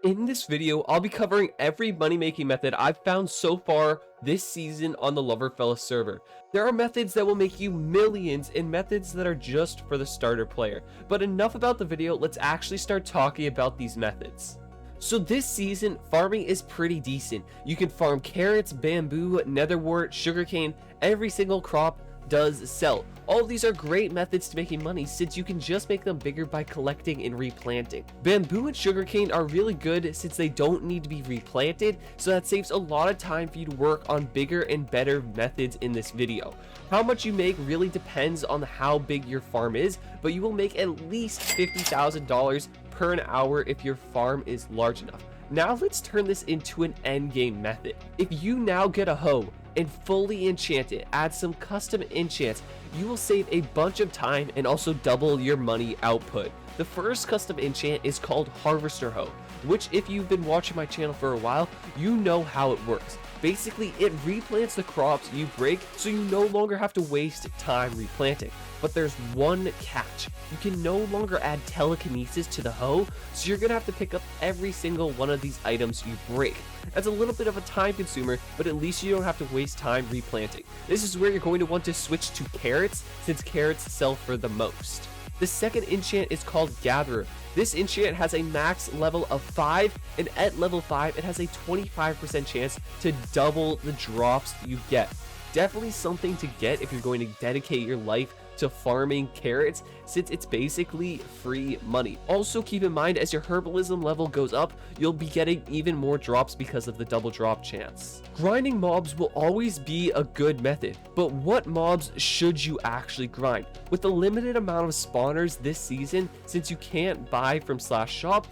In this video, I'll be covering every money-making method I've found so far this season on the Loverfella server. There are methods that will make you millions and methods that are just for the starter player. But enough about the video, let's actually start talking about these methods. So this season, farming is pretty decent. You can farm carrots, bamboo, netherwort, sugarcane. Every single crop does sell. All of these are great methods to making money since you can just make them bigger by collecting and replanting. Bamboo and sugarcane are really good since they don't need to be replanted, so that saves a lot of time for you to work on bigger and better methods in this video. How much you make really depends on how big your farm is, but you will make at least $50,000 per an hour if your farm is large enough. Now let's turn this into an endgame method. If you now get a hoe and fully enchant it, add some custom enchants, you will save a bunch of time and also double your money output. The first custom enchant is called Harvester Hoe, which if you've been watching my channel for a while, you know how it works. Basically, it replants the crops you break, so you no longer have to waste time replanting. But there's one catch. You can no longer add telekinesis to the hoe, so you're gonna have to pick up every single one of these items you break. That's a little bit of a time consumer, but at least you don't have to waste time replanting. This is where you're going to want to switch to carrots, since carrots sell for the most. The second enchant is called Gatherer. This enchant has a max level of 5, and at level 5 it has a 25% chance to double the drops you get. Definitely something to get if you're going to dedicate your life to farming carrots, since it's basically free money. Also keep in mind, as your herbalism level goes up, you'll be getting even more drops because of the double drop chance. Grinding mobs will always be a good method, but what mobs should you actually grind? With the limited amount of spawners this season, since you can't buy from /shop,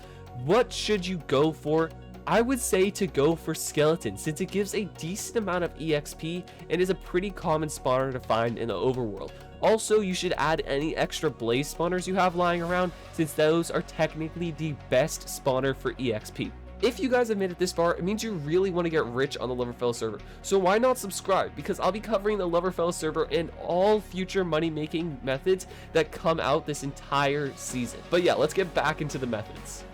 what should you go for? I would say to go for skeleton, since it gives a decent amount of EXP and is a pretty common spawner to find in the overworld. Also, you should add any extra blaze spawners you have lying around, since those are technically the best spawner for EXP. If you guys have made it this far, it means you really want to get rich on the Loverfella server. So why not subscribe? Because I'll be covering the Loverfella server and all future money-making methods that come out this entire season. But yeah, let's get back into the methods.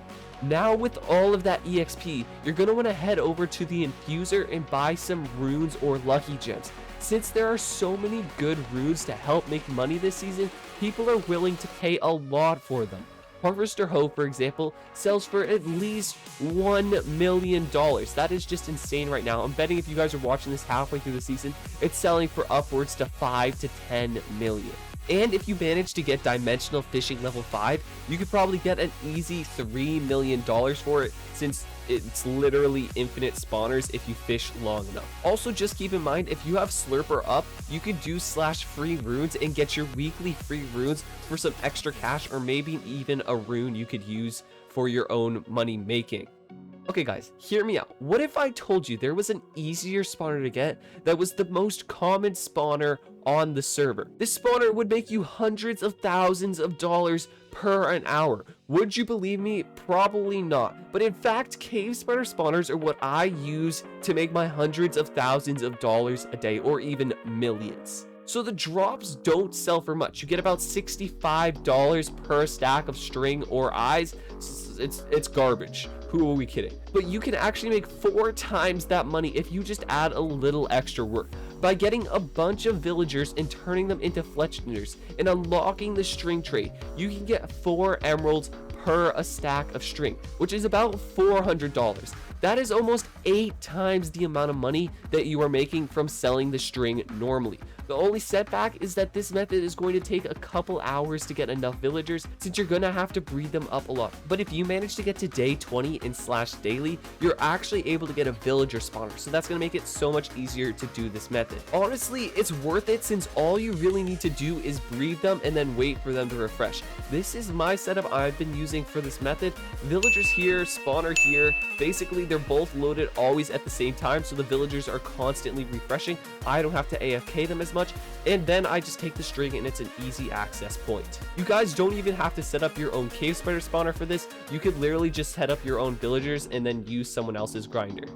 Now with all of that EXP, you're going to want to head over to the infuser and buy some runes or lucky gems. Since there are so many good runes to help make money this season, people are willing to pay a lot for them. Harvester Hoe, for example, sells for at least $1 million. That is just insane right now. I'm betting if you guys are watching this halfway through the season, it's selling for upwards to 5 to 10 million. And if you manage to get dimensional fishing level 5, you could probably get an easy $3 million for it, since it's literally infinite spawners if you fish long enough. Also, just keep in mind, if you have Slurper up, you could do /free runes and get your weekly free runes for some extra cash, or maybe even a rune you could use for your own money making. Okay guys, hear me out. What if I told you there was an easier spawner to get that was the most common spawner on the server? This spawner would make you hundreds of thousands of dollars per an hour. Would you believe me? Probably not. But in fact, cave spider spawners are what I use to make my hundreds of thousands of dollars a day, or even millions. So the drops don't sell for much. You get about $65 per stack of string or eyes. It's garbage. Who are we kidding? But you can actually make 4 times that money if you just add a little extra work by getting a bunch of villagers and turning them into fletchners and unlocking the string trait. You can get 4 emeralds per a stack of string, which is about $400. That is almost 8 times the amount of money that you are making from selling the string normally. The only setback is that this method is going to take a couple hours to get enough villagers, since you're gonna have to breed them up a lot. But if you manage to get to day 20 in /daily, you're actually able to get a villager spawner, so that's gonna make it so much easier to do this method. Honestly, it's worth it, since all you really need to do is breed them and then wait for them to refresh. This is my setup I've been using for this method. Villagers here, spawner here. Basically, they're both loaded always at the same time, so the villagers are constantly refreshing. I don't have to AFK them as much, and then I just take the string and it's an easy access point. You guys don't even have to set up your own cave spider spawner for this. You could literally just set up your own villagers and then use someone else's grinder.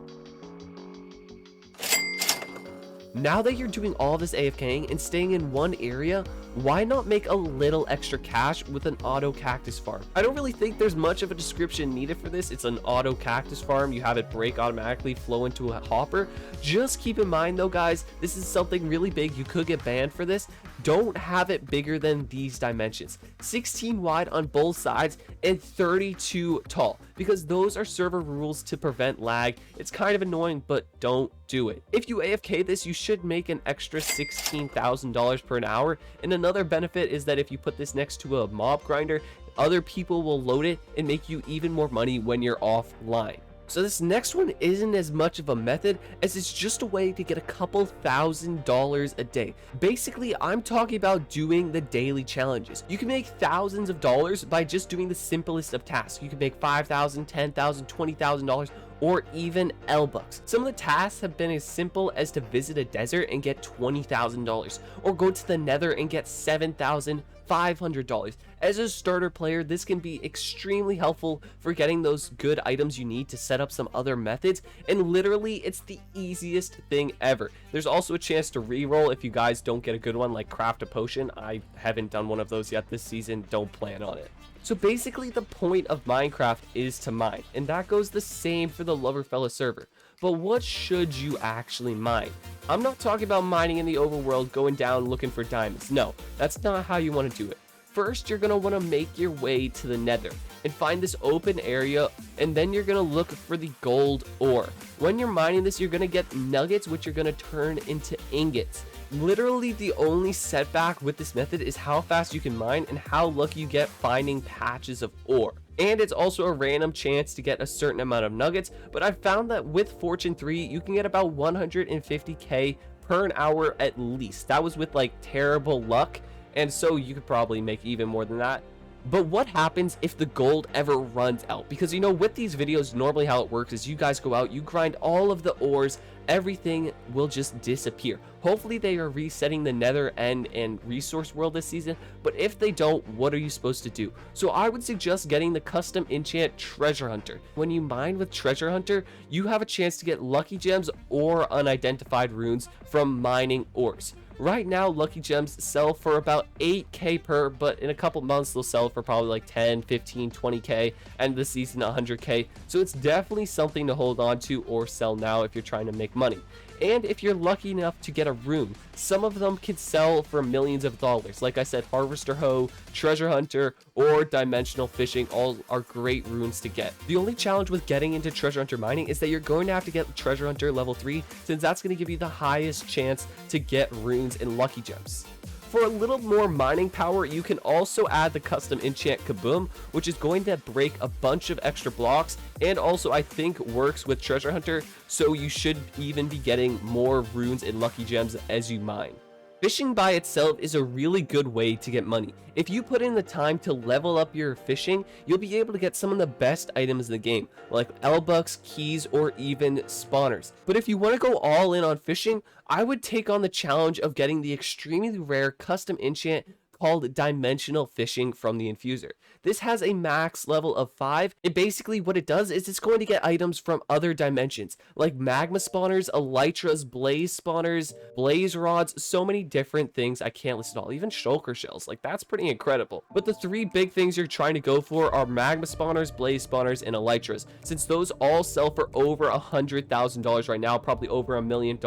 Now that you're doing all this AFKing and staying in one area, why not make a little extra cash with an auto cactus farm? I don't really think there's much of a description needed for this. It's an auto cactus farm. You have it break automatically, flow into a hopper. Just keep in mind though, guys, this is something really big. You could get banned for this. Don't have it bigger than these dimensions, 16 wide on both sides and 32 tall, because those are server rules to prevent lag. It's kind of annoying, but don't do it. If you AFK this, you should make an extra $16,000 per hour. And another benefit is that if you put this next to a mob grinder, other people will load it and make you even more money when you're offline. So this next one isn't as much of a method as it's just a way to get a couple $1,000s a day. Basically, I'm talking about doing the daily challenges. You can make thousands of dollars by just doing the simplest of tasks. You can make $5,000, $10,000, $20,000, or even L-bucks. Some of the tasks have been as simple as to visit a desert and get $20,000, or go to the nether and get $7,500. As a starter player, this can be extremely helpful for getting those good items you need to set up some other methods, and literally it's the easiest thing ever. There's also a chance to reroll if you guys don't get a good one, like craft a potion. I haven't done one of those yet this season, don't plan on it. So basically the point of Minecraft is to mine, and that goes the same for the Loverfella server. But what should you actually mine? I'm not talking about mining in the overworld, going down looking for diamonds. No, that's not how you want to do it. First, you're going to want to make your way to the nether and find this open area, and then you're going to look for the gold ore. When you're mining this, you're going to get nuggets, which you're going to turn into ingots. Literally the only setback with this method is how fast you can mine and how lucky you get finding patches of ore. And it's also a random chance to get a certain amount of nuggets, but I've found that with Fortune 3, you can get about 150k per an hour at least. That was with like terrible luck, and so you could probably make even more than that. But what happens if the gold ever runs out? Because, you know, with these videos, normally how it works is you guys go out, you grind all of the ores, everything will just disappear. Hopefully they are resetting the nether end and resource world this season, but if they don't, what are you supposed to do? So I would suggest getting the custom enchant treasure hunter. When you mine with treasure hunter, you have a chance to get lucky gems or unidentified runes from mining ores. Right now, lucky gems sell for about 8k per, but in a couple months they'll sell for probably like 10, 15, 20k, and this season 100k. So it's definitely something to hold on to or sell now if you're trying to make money. And if you're lucky enough to get a rune, some of them can sell for millions of dollars. Like I said, Harvester Hoe, Treasure Hunter, or Dimensional Fishing all are great runes to get. The only challenge with getting into Treasure Hunter mining is that you're going to have to get Treasure Hunter level 3, since that's going to give you the highest chance to get runes and lucky gems. For a little more mining power, you can also add the custom enchant Kaboom, which is going to break a bunch of extra blocks, and also I think works with Treasure Hunter, so you should even be getting more runes and lucky gems as you mine. Fishing by itself is a really good way to get money. If you put in the time to level up your fishing, you'll be able to get some of the best items in the game, like L-bucks, keys, or even spawners. But if you want to go all in on fishing, I would take on the challenge of getting the extremely rare custom enchant called Dimensional Fishing from the Infuser. This has a max level of 5, and basically what it does is it's going to get items from other dimensions, like magma spawners, elytras, blaze spawners, blaze rods, so many different things I can't list it all, even shulker shells. Like, that's pretty incredible. But the 3 big things you're trying to go for are magma spawners, blaze spawners, and elytras, since those all sell for over $100,000 right now, probably over $1 million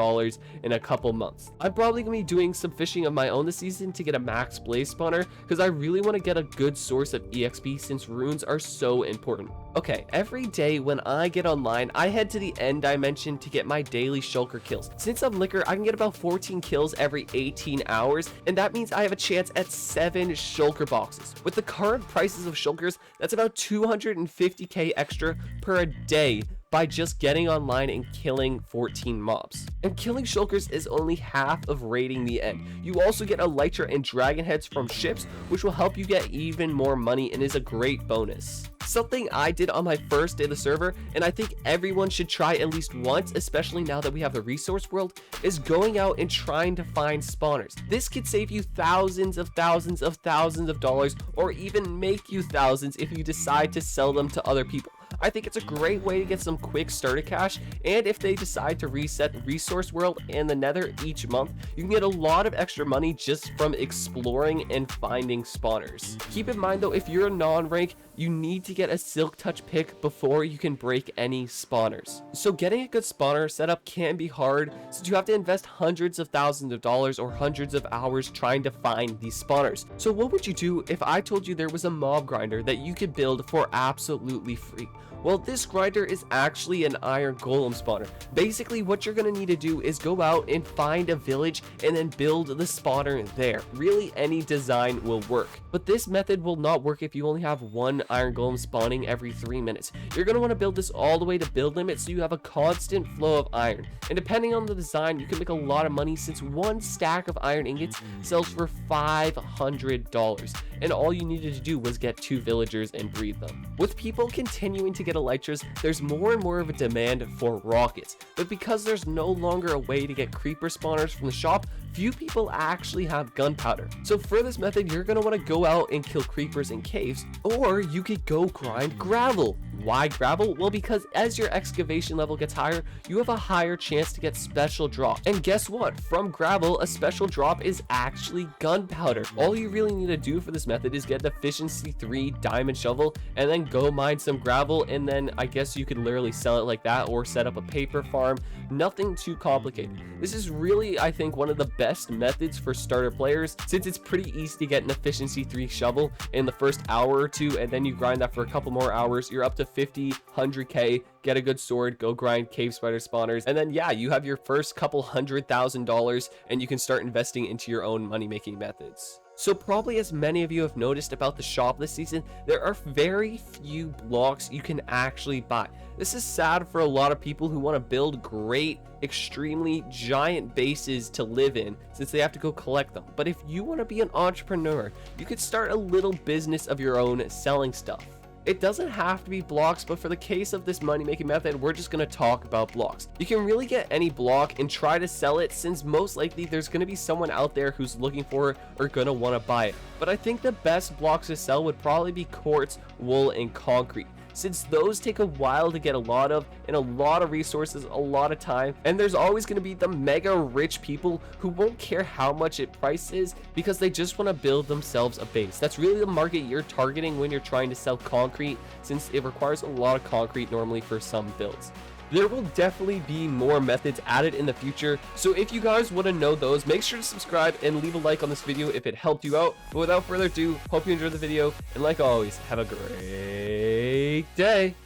in a couple months. I'm probably going to be doing some fishing of my own this season to get a max blaze spawner, because I really want to get a good source of EXP since runes are so important. Okay, every day when I get online, I head to the end dimension to get my daily shulker kills. Since I'm liquor, I can get about 14 kills every 18 hours, and that means I have a chance at 7 shulker boxes. With the current prices of shulkers, that's about 250k extra per day by just getting online and killing 14 mobs. And killing shulkers is only half of raiding the end. You also get elytra and dragon heads from ships, which will help you get even more money and is a great bonus. Something I did on my first day of the server, and I think everyone should try at least once, especially now that we have the resource world, is going out and trying to find spawners. This could save you thousands of dollars, or even make you thousands if you decide to sell them to other people. I think it's a great way to get some quick starter cash, and if they decide to reset Resource World and the Nether each month, you can get a lot of extra money just from exploring and finding spawners. Keep in mind though, if you're a non-rank, you need to get a Silk Touch pick before you can break any spawners. So getting a good spawner setup can be hard, since you have to invest hundreds of thousands of dollars or hundreds of hours trying to find these spawners. So what would you do if I told you there was a mob grinder that you could build for absolutely free? Well, this grinder is actually an iron golem spawner. Basically, what you're going to need to do is go out and find a village and then build the spawner there. Really, any design will work. But this method will not work if you only have one iron golem spawning every 3 minutes. You're going to want to build this all the way to build limit so you have a constant flow of iron. And depending on the design, you can make a lot of money, since one stack of iron ingots sells for $500. And all you needed to do was get 2 villagers and breed them. With people continuing to get elytras, there's more and more of a demand for rockets. But because there's no longer a way to get creeper spawners from the shop, few people actually have gunpowder. So for this method, you're going to want to go out and kill creepers in caves, or you could go grind gravel. Why gravel? Well, because as your excavation level gets higher, you have a higher chance to get special drops. And guess what? From gravel, a special drop is actually gunpowder. All you really need to do for this method is get an efficiency 3 diamond shovel and then go mine some gravel, and then I guess you could literally sell it like that or set up a paper farm. Nothing too complicated. This is really, I think, one of the best methods for starter players, since it's pretty easy to get an efficiency 3 shovel in the first hour or two, and then you grind that for a couple more hours. You're up to 50, 100k, get a good sword, go grind cave spider spawners, and then yeah, you have your first couple $100,000 and you can start investing into your own money making methods. So probably, as many of you have noticed about the shop this season, there are very few blocks you can actually buy. This is sad for a lot of people who want to build great, extremely giant bases to live in, since they have to go collect them. But if you want to be an entrepreneur, you could start a little business of your own selling stuff. It doesn't have to be blocks, but for the case of this money making method, we're just going to talk about blocks. You can really get any block and try to sell it, since most likely there's going to be someone out there who's looking for it or going to want to buy it. But I think the best blocks to sell would probably be quartz, wool, and concrete, since those take a while to get a lot of, and a lot of resources, a lot of time. And there's always going to be the mega rich people who won't care how much it prices, because they just want to build themselves a base. That's really the market you're targeting when you're trying to sell concrete, since it requires a lot of concrete normally for some builds. There will definitely be more methods added in the future, so if you guys want to know those, make sure to subscribe and leave a like on this video if it helped you out. But without further ado, hope you enjoyed the video, and like always, have a great day.